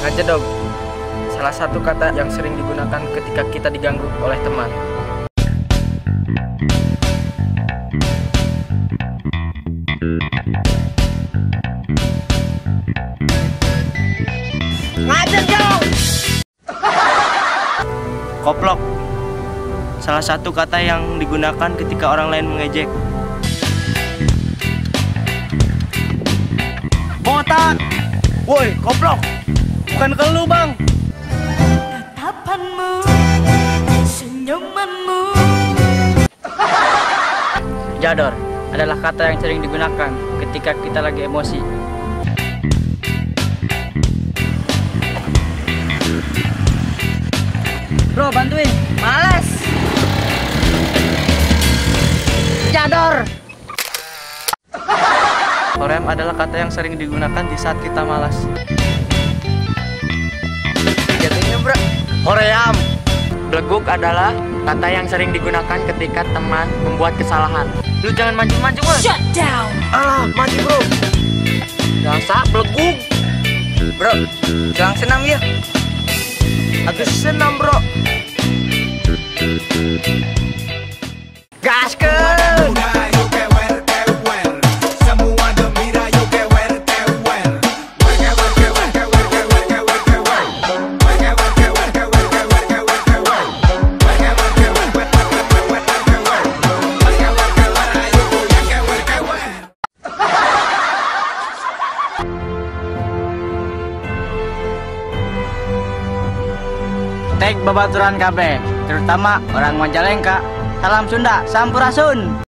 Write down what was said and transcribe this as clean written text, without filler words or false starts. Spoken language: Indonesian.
Ngajedog, salah satu kata yang sering digunakan ketika kita diganggu oleh teman. Ngajedog! Koplok, salah satu kata yang digunakan ketika orang lain mengejek. Botak! Woi, koplok! Bukan ke lu, Bang! Tatapanmu, senyumanmu. Jador adalah kata yang sering digunakan ketika kita lagi emosi. Bro, bantuin! Males! Jador! Hoream adalah kata yang sering digunakan di saat kita malas. Jatuhnya bro. Hoream! Beleguk adalah kata yang sering digunakan ketika teman membuat kesalahan. Lu jangan maju-maju, bro. Shut down. Ah, mati bro! Biasa beleguk. Bro, jangan senam ya. Aku senam bro! Gaskeun! Tek babaturan kabeh, terutama orang Majalengka. Salam Sunda, Sampurasun.